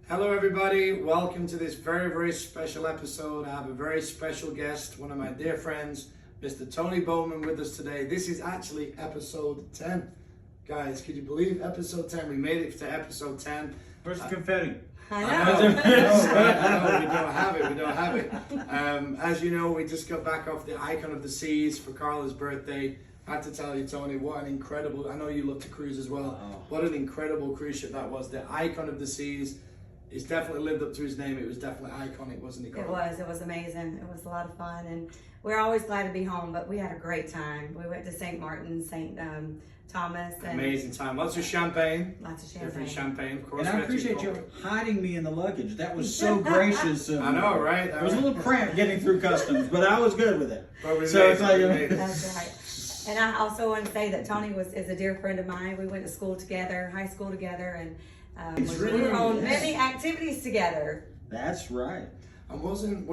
Hello everybody, welcome to this very special episode. I have a very special guest, one of my dear friends, Mr. Tony Baughman with us today. This is actually episode 10. Guys, could you believe episode 10? We made it to episode 10. Where's the confetti? I know, we don't have it. As you know, we just got back off the Icon of the Seas for Carla's birthday. I have to tell you, Tony, what an incredible, I know you love to cruise as well, what an incredible cruise ship that was. The Icon of the Seas. It's definitely lived up to his name. It was definitely iconic, wasn't it, Carla? It was amazing. It was a lot of fun, and we're always glad to be home, but we had a great time. We went to St. Martin, St. Thomas. And amazing time. Lots of champagne. Lots of champagne. Different champagne, of course. And I appreciate you hiding me in the luggage. That was so gracious of you. I know, right? It was a little cramped getting through customs, but I was good with it. Probably so made it's like, it. That's right. And I also want to say that Tony is a dear friend of mine. We went to school together, high school together, and we were on many activities together. That's right. And wasn't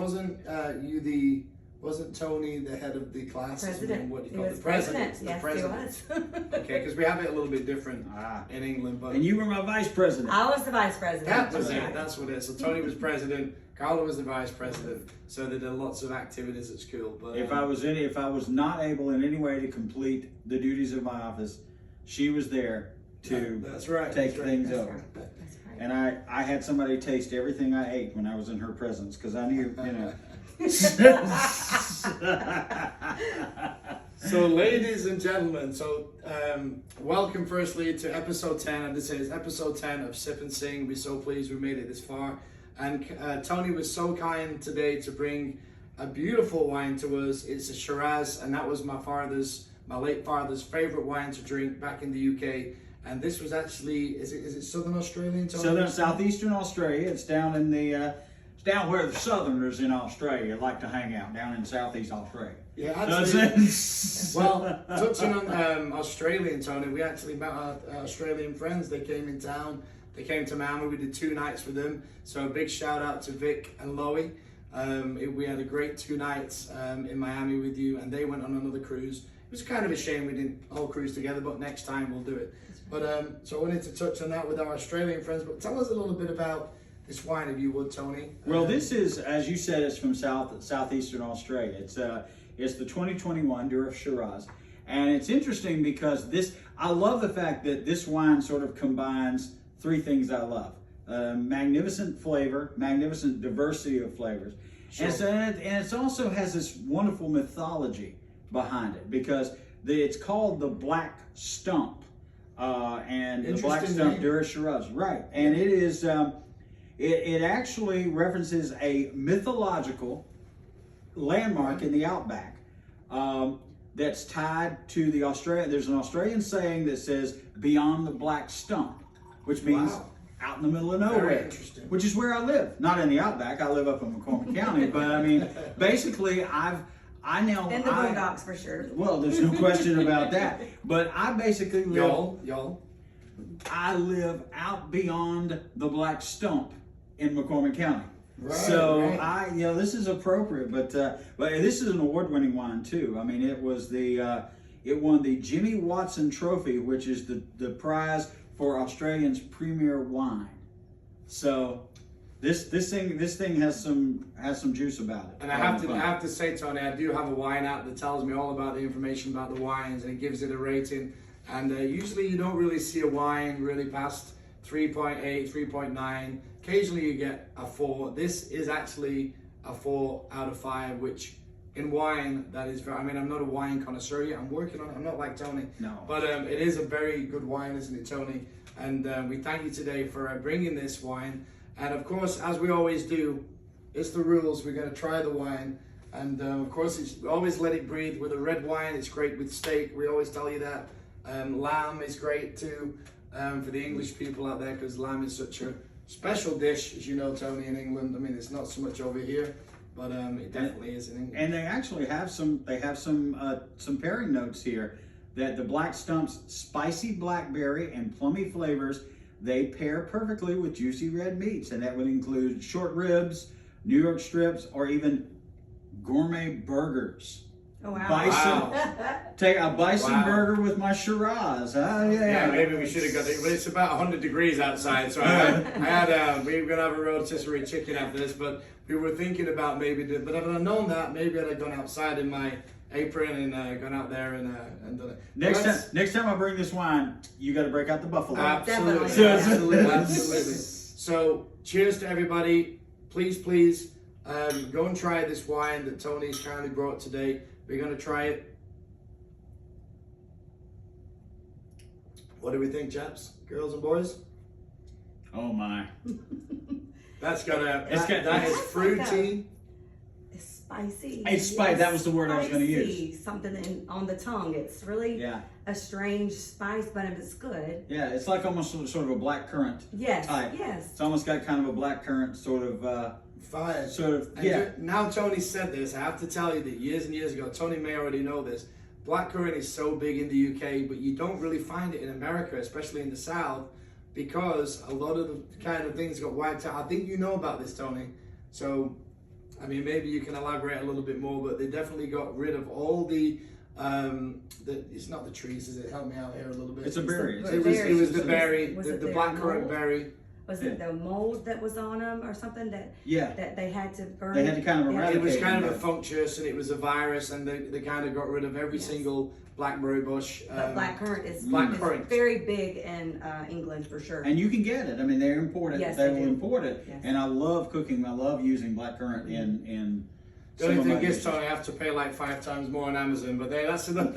Tony the head of the class? President. What do you He call it? was The president. president. Yes, he was. Okay, because we have it a little bit different in England. But And you were my vice president. I was the vice president. that was it. That's what it is. So Tony was president. Carla was the vice president. So they did lots of activities at school. But If I was not able in any way to complete the duties of my office, she was there to that's right. take That's right. things That's over. right. That's right. And I had somebody taste everything I ate when I was in her presence because I knew, you know. So, ladies and gentlemen, welcome firstly to episode 10. And this is episode 10 of Sip and Sing. We're so pleased we made it this far. And Tony was so kind today to bring a beautiful wine to us. It's a Shiraz, and that was my late father's favorite wine to drink back in the UK. And this was actually, is it Southern Australian, Tony? Southeastern Australia. It's down in it's down where the Southerners in Australia like to hang out, down in Southeast Australia. Yeah, actually. Well, touching on Australian, Tony, we actually met our Australian friends. They came in town. They came to Miami. We did 2 nights with them. So a big shout out to Vic and Loie. We had a great 2 nights in Miami with you, and they went on another cruise. It was kind of a shame we didn't all cruise together, but next time we'll do it. But so I wanted to touch on that with our Australian friends. But tell us a little bit about this wine, if you would, Tony. Well, this is, as you said, it's from southeastern Australia. It's the 2021 Durif Shiraz, and it's interesting because I love the fact that this wine sort of combines 3 things I love: magnificent flavor, magnificent diversity of flavors, Sure. and it also has this wonderful mythology behind it because it's called the Black Stump, and the Black Stump Durif Shiraz, right? And it is. It actually references a mythological landmark in the outback that's tied to the Australian. There's an Australian saying that says "beyond the Black Stump," which means out in the middle of nowhere. Very interesting. Which is where I live. Not in the outback. I live up in McCormick County, but I mean, basically, I know In the boondocks for sure. Well, there's no question about that. But I basically live. Y'all. I live out beyond the Black Stump in McCormick County. Right, So right. this is appropriate, but this is an award-winning wine too. I mean, it won the Jimmy Watson Trophy, which is the prize for Australia's premier wine. So this thing has some juice about it. And I have to say, Tony, I do have a wine app that tells me all about the information about the wines, and it gives it a rating. And usually you don't really see a wine really past 3.8, 3.9. Occasionally you get a 4. This is actually a 4 out of 5, which in wine, that is very, I mean, I'm not a wine connoisseur yet. I'm working on it. I'm not like Tony. No. But it is a very good wine, isn't it, Tony? And we thank you today for bringing this wine. And of course, as we always do, it's the rules. We're going to try the wine. And of course, it's always let it breathe. With a red wine, it's great with steak. We always tell you that. Lamb is great too for the English people out there, because lamb is such a special dish, as you know, Tony, in England. I mean, it's not so much over here, but it definitely is in England. And they actually have some pairing notes here that the Black Stump's spicy blackberry and plummy flavors, they pair perfectly with juicy red meats, and that would include short ribs, New York strips, or even gourmet burgers. Oh, wow. bison. Take a bison burger with my Shiraz. Yeah, maybe we should have got it. But it's about 100 degrees outside, so we were gonna have a rotisserie chicken after this. But we were thinking about maybe, but if I'd known that, maybe I'd have gone outside in my apron and gone out there and done it. Next time I bring this wine, you got to break out the buffalo. Absolutely, absolutely. So, cheers to everybody. Please, go and try this wine that Tony's kindly brought today. We're going to try it. What do we think, chaps? Girls and boys? Oh my! That is fruity. It's spicy. It's spicy. That was the word I was going to use. Something on the tongue. It's really a strange spice, but it's good. Yeah, it's like almost sort of a black currant type. Yes. It's almost got kind of a black currant sort of. Fire. Sort of, Now Tony said this, I have to tell you that years and years ago, Tony may already know this, blackcurrant is so big in the UK, but you don't really find it in America, especially in the South, because a lot of the kind of things got wiped out. I think you know about this, Tony. So, I mean, maybe you can elaborate a little bit more, but they definitely got rid of all the it's not the trees, is it? Help me out here a little bit. It's a berry. It was the berry, the blackcurrant berry. Was it the mold that was on them or something that they had to burn? They had to kind of eradicate. It was kind of a functus and it was a virus, and they kind of got rid of every single blackberry bush. But blackcurrant is very big in England for sure. And you can get it. I mean, they're imported. Yes, they will import it. Yes. And I love cooking. I love using blackcurrant in. The only thing is, Tony, I have to pay like 5 times more on Amazon, but that's another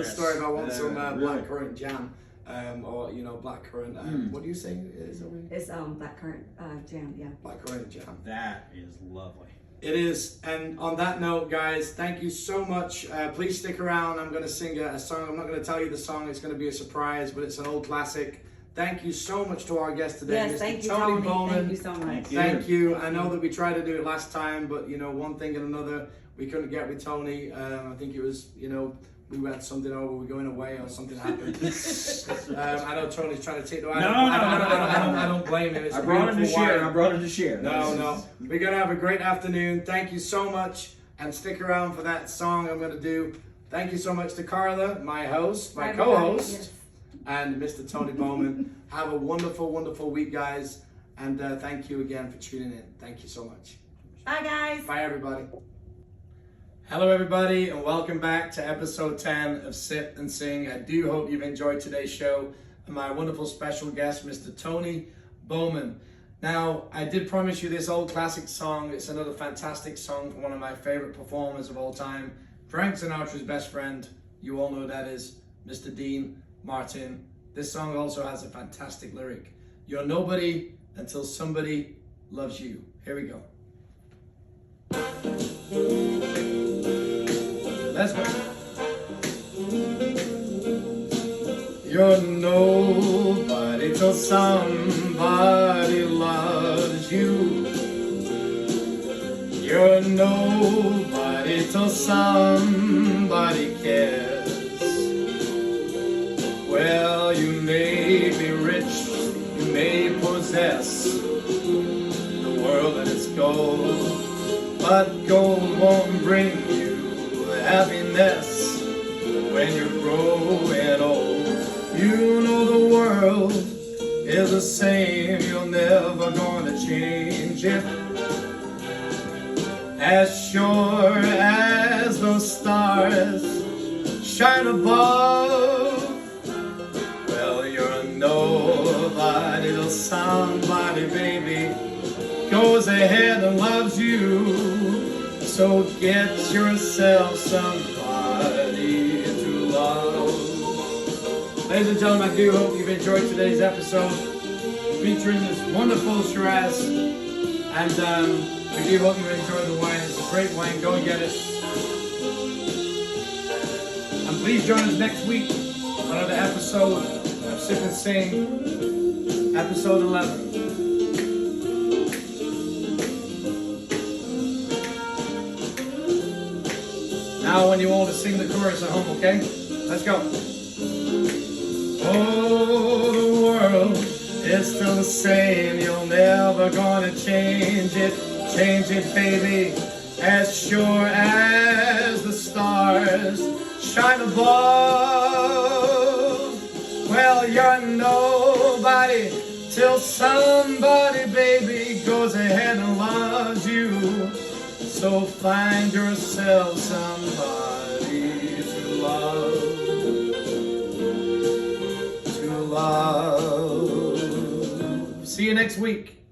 story. If I want some blackcurrant jam. Or blackcurrant. What do you say it is? It's blackcurrant jam. Yeah. Blackcurrant jam. That is lovely. It is. And on that note, guys, thank you so much. Please stick around. I'm going to sing a song. I'm not going to tell you the song. It's going to be a surprise, but it's an old classic. Thank you so much to our guest today, yes, Mr. thank you, Tony Baughman. Thank you so much. Thank you. I know that we tried to do it last time, but one thing and another, we couldn't get with Tony. I think it was, we had something over, we were going away or something happened. I know Tony's trying to take the I don't blame him. It's I brought him to share. No. We're going to have a great afternoon. Thank you so much. And stick around for that song I'm going to do. Thank you so much to Carla, my host, my co-host, yes, and Mr. Tony Baughman. Have a wonderful, wonderful week, guys. And thank you again for tuning in. Thank you so much. Bye, guys. Bye, everybody. Hello, everybody, and welcome back to episode 10 of Sip and Sing. I do hope you've enjoyed today's show and my wonderful special guest, Mr. Tony Baughman. Now, I did promise you this old classic song. It's another fantastic song from one of my favorite performers of all time, Frank Sinatra's best friend. You all know who that is, Mr. Dean Martin. This song also has a fantastic lyric. You're nobody until somebody loves you. Here we go. Let's go. You're nobody till somebody loves you. You're nobody till somebody cares. Well, you may be rich, you may possess the world and its gold, but gold won't bring you happiness when you're growing old. You know the world is the same, you're never gonna change it. As sure as those stars shine above, well, you're nobody till somebody, baby, goes ahead and loves you. So get yourself somebody to love. Ladies and gentlemen, I do hope you've enjoyed today's episode featuring this wonderful Shiraz. And we do hope you enjoyed the wine. It's a great wine. Go and get it. And please join us next week for another episode of Sip and Sing, episode 11. Now when you want to sing the chorus at home, okay? Let's go. Oh, the world is still the same. You're never gonna change it, baby. as sure as the stars shine above. Well, you're nobody till somebody, baby, goes ahead and loves you. So find yourself somebody to love. To love. See you next week.